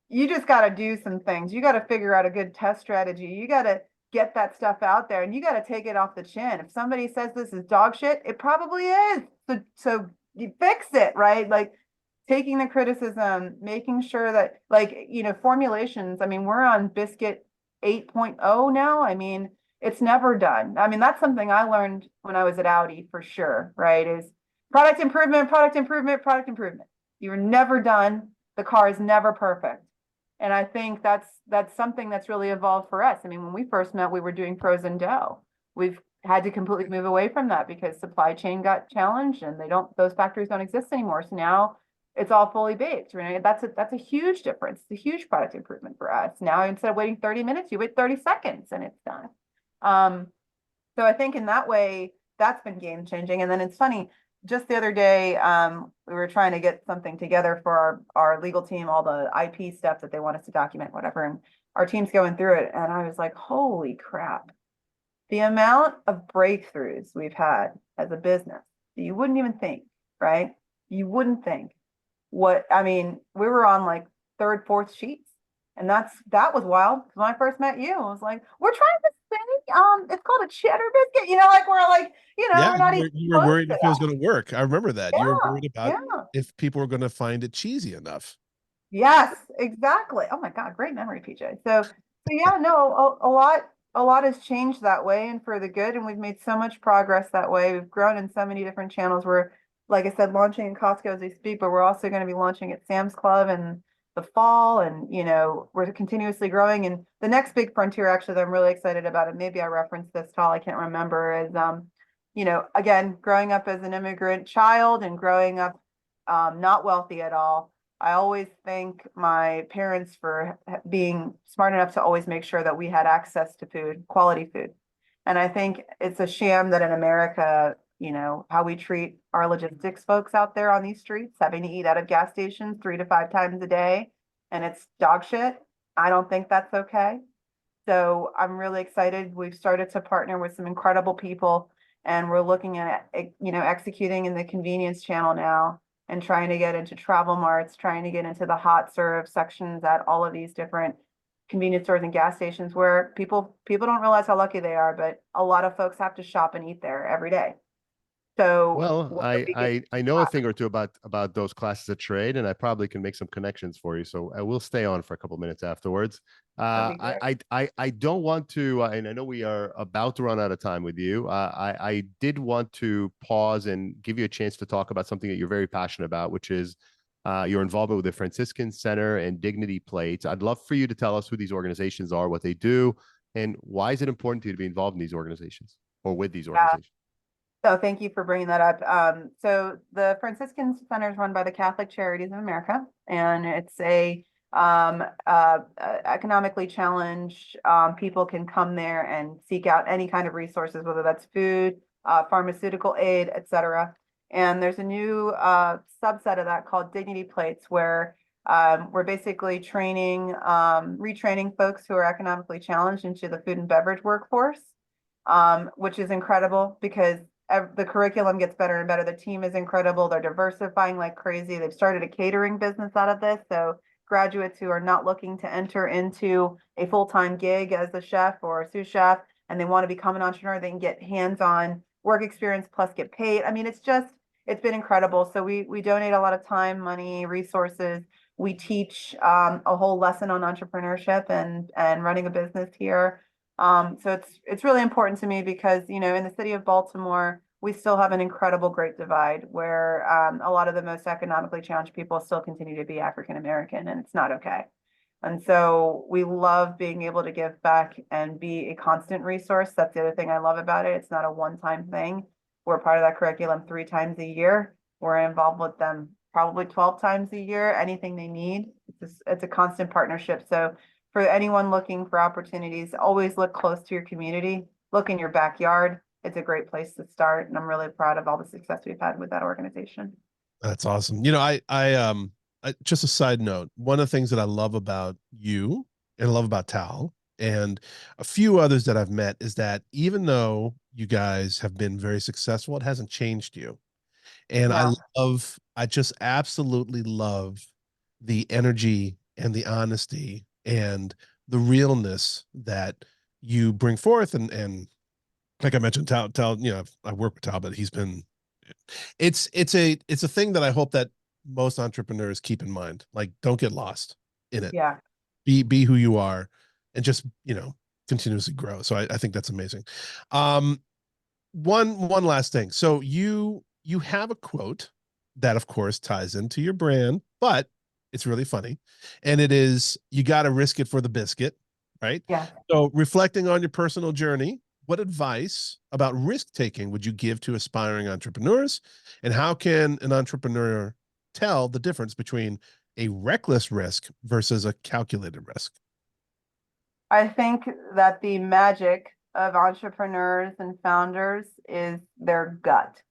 S3: You just got to do some things. You got to figure out a good test strategy. You got to get that stuff out there and you got to take it off the chin. If somebody says this is dog shit, it probably is. So you fix it, right? Like taking the criticism, making sure that formulations, I mean, we're on biscuit 8.0 now. I mean, it's never done. I mean, that's something I learned when I was at Audi for sure, right? Is product improvement, product improvement, product improvement. You're never done. The car is never perfect. And I think that's something that's really evolved for us. I mean, when we first met, we were doing frozen dough. We've had to completely move away from that because supply chain got challenged and those factories don't exist anymore. So now it's all fully baked, right? That's a huge difference. It's a huge product improvement for us. Now, instead of waiting 30 minutes, you wait 30 seconds and it's done. So I think in that way, that's been game changing. And then it's funny, just the other day, we were trying to get something together for our legal team, all the IP stuff that they want us to document, whatever. And our team's going through it. And I was like, holy crap. The amount of breakthroughs we've had as a business, you wouldn't even think, right? You wouldn't think. We were on like 3rd, 4th sheets. And that was wild. When I first met you, I was like, we're trying this thing. It's called a cheddar biscuit. We're not even
S1: you were worried if it was going to work. I remember that.
S3: Yeah,
S1: you were worried about if people were going to find it cheesy enough.
S3: Yes, exactly. Oh my God, great memory, PJ. So yeah, no, a lot has changed that way and for the good, and we've made so much progress that way. We've grown in so many different channels. We're, like I said, launching in Costco as we speak, but we're also going to be launching at Sam's Club in the fall, and we're continuously growing. And the next big frontier, actually, that I'm really excited about, and maybe I referenced this tall, I can't remember, is again, growing up as an immigrant child and growing up not wealthy at all. I always thank my parents for being smart enough to always make sure that we had access to food, quality food. And I think it's a sham that in America, how we treat our logistics folks out there on these streets, having to eat out of gas stations 3 to 5 times a day, and it's dog shit. I don't think that's okay. So I'm really excited. We've started to partner with some incredible people, and we're looking at, executing in the convenience channel now and trying to get into travel marts, trying to get into the hot serve sections at all of these different convenience stores and gas stations where people don't realize how lucky they are, but a lot of folks have to shop and eat there every day. So
S2: Well,
S3: what we get,
S2: I know a thing or two about those classes of trade, and I probably can make some connections for you. So I will stay on for a couple minutes afterwards.
S3: that'd be great.
S2: I don't want to, and I know we are about to run out of time with you. I did want to pause and give you a chance to talk about something that you're very passionate about, which is your involvement with the Franciscan Center and Dignity Plates. I'd love for you to tell us who these organizations are, what they do, and why is it important to you to be involved in these organizations or with these
S3: Yeah.
S2: organizations?
S3: So thank you for bringing that up. So the Franciscan Center is run by the Catholic Charities of America, and it's a economically challenged people can come there and seek out any kind of resources, whether that's food, pharmaceutical aid, etc. And there's a new subset of that called Dignity Plates, where we're basically retraining folks who are economically challenged into the food and beverage workforce, which is incredible because the curriculum gets better and better. The team is incredible. They're diversifying like crazy. They've started a catering business out of this. So graduates who are not looking to enter into a full-time gig as a chef or a sous chef, and they want to become an entrepreneur, they can get hands-on work experience plus get paid. I mean, it's been incredible. So we donate a lot of time, money, resources. We teach a whole lesson on entrepreneurship and running a business here. So it's really important to me because, in the city of Baltimore, we still have an incredible great divide where a lot of the most economically challenged people still continue to be African American, and it's not okay. And so we love being able to give back and be a constant resource. That's the other thing I love about it. It's not a one-time thing. We're part of that curriculum 3 times a year. We're involved with them probably 12 times a year, anything they need. It's a constant partnership. So for anyone looking for opportunities, always look close to your community, look in your backyard. It's a great place to start. And I'm really proud of all the success we've had with that organization.
S1: That's awesome. Just a side note, one of the things that I love about you and I love about Tal and a few others that I've met is that even though you guys have been very successful, it hasn't changed you. And
S3: Yeah.
S1: I just absolutely love the energy and the honesty and the realness that you bring forth. And like I mentioned, Tal, I work with Tal, but it's a thing that I hope that most entrepreneurs keep in mind. Like, don't get lost in it.
S3: Yeah.
S1: Be who you are and just, continuously grow. So I think that's amazing. Um, one last thing. So you have a quote that of course ties into your brand, but it's really funny. And it is, you got to risk it for the biscuit, right?
S3: Yeah.
S1: So reflecting on your personal journey, what advice about risk taking would you give to aspiring entrepreneurs? And how can an entrepreneur tell the difference between a reckless risk versus a calculated risk?
S3: I think that the magic of entrepreneurs and founders is their gut.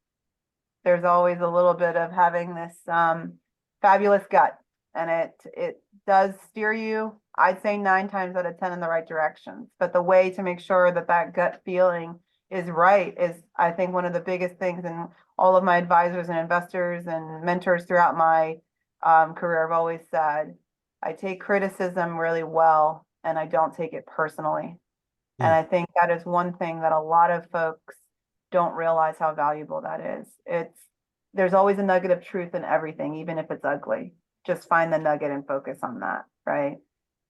S3: There's always a little bit of having this fabulous gut, and it does steer you, I'd say 9 times out of 10 in the right directions. But the way to make sure that that gut feeling is right is, I think, one of the biggest things. And all of my advisors and investors and mentors throughout my career have always said, I take criticism really well, and I don't take it personally. And
S1: Mm.
S3: I think that is one thing that a lot of folks don't realize how valuable that is. There's always a nugget of truth in everything, even if it's ugly. just find the nugget and focus on that, right?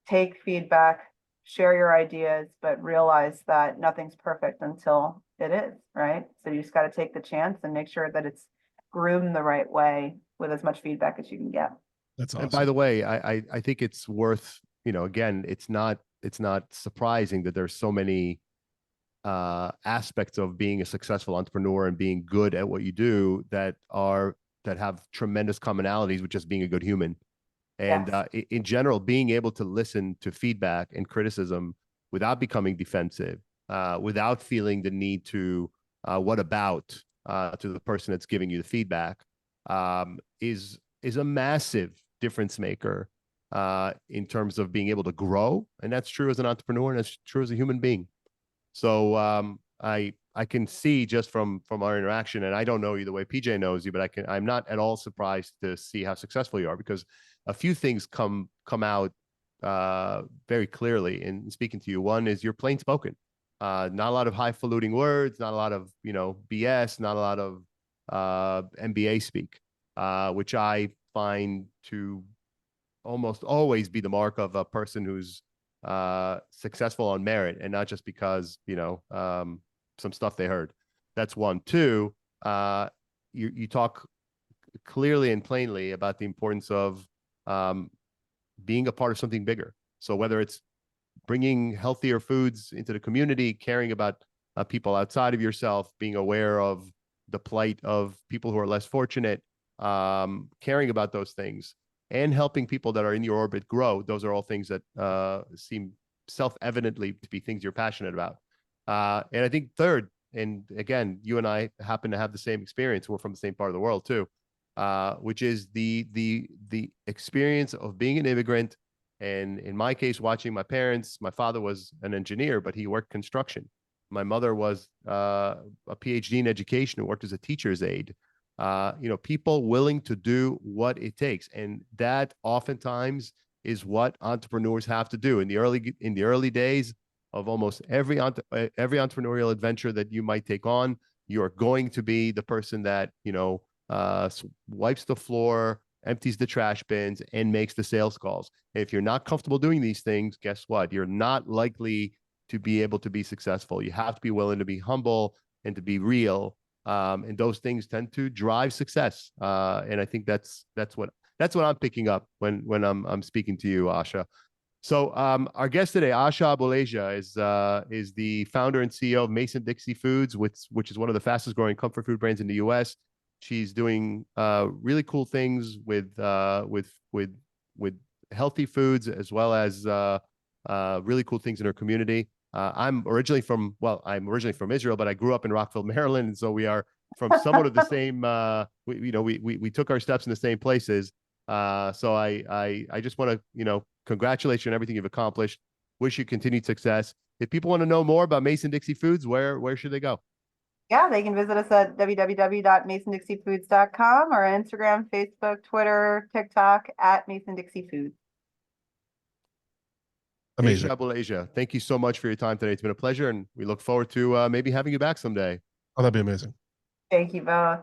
S3: Take feedback, share your ideas, but realize that nothing's perfect until it is, right? So you just got to take the chance and make sure that it's groomed the right way with as much feedback as you can get.
S1: That's awesome.
S2: And by the way, I think it's worth, again, it's not surprising that there's so many aspects of being a successful entrepreneur and being good at what you do that have tremendous commonalities with just being a good human. And
S3: Yes.
S2: in general, being able to listen to feedback and criticism without becoming defensive, without feeling the need to what about to the person that's giving you the feedback, is a massive difference maker in terms of being able to grow. And that's true as an entrepreneur, and that's true as a human being. So I can see just from our interaction, and I don't know you the way PJ knows you, but I'm not at all surprised to see how successful you are, because a few things come out very clearly in speaking to you. One is you're plain spoken, not a lot of highfalutin words, not a lot of BS, not a lot of MBA speak, which I find to almost always be the mark of a person who's successful on merit and not just because some stuff they heard. That's one. Two, you talk clearly and plainly about the importance of being a part of something bigger. So whether it's bringing healthier foods into the community, caring about people outside of yourself, being aware of the plight of people who are less fortunate, caring about those things, and helping people that are in your orbit grow. Those are all things that seem self-evidently to be things you're passionate about. And I think third, and again, you and I happen to have the same experience. We're from the same part of the world too, which is the experience of being an immigrant. And in my case, watching my parents. My father was an engineer, but he worked construction. My mother was a PhD in education and worked as a teacher's aide. People willing to do what it takes, and that oftentimes is what entrepreneurs have to do in the early days of almost every entrepreneurial adventure that you might take on. You're going to be the person that wipes the floor, empties the trash bins, and makes the sales calls. And if you're not comfortable doing these things, guess what? You're not likely to be able to be successful. You have to be willing to be humble and to be real. And those things tend to drive success. And I think that's what I'm picking up when I'm speaking to you, Ayesha. So our guest today, Ayeshah Abuelhiga, is the founder and CEO of Mason Dixie Foods, which is one of the fastest growing comfort food brands in the U.S. She's doing really cool things with healthy foods, as well as really cool things in her community. I'm originally from Israel, but I grew up in Rockville, Maryland, and so we are from somewhat of the same. We took our steps in the same places. So I just want to congratulate you on everything you've accomplished. Wish you continued success. If people want to know more about Mason Dixie Foods, where should they go?
S3: Yeah, they can visit us at www.masondixiefoods.com or Instagram, Facebook, Twitter, TikTok at Mason Dixie Foods.
S1: Amazing.
S2: Ayeshah Abuelhiga, thank you so much for your time today. It's been a pleasure, and we look forward to maybe having you back someday.
S1: Oh, that'd be amazing.
S3: Thank you both.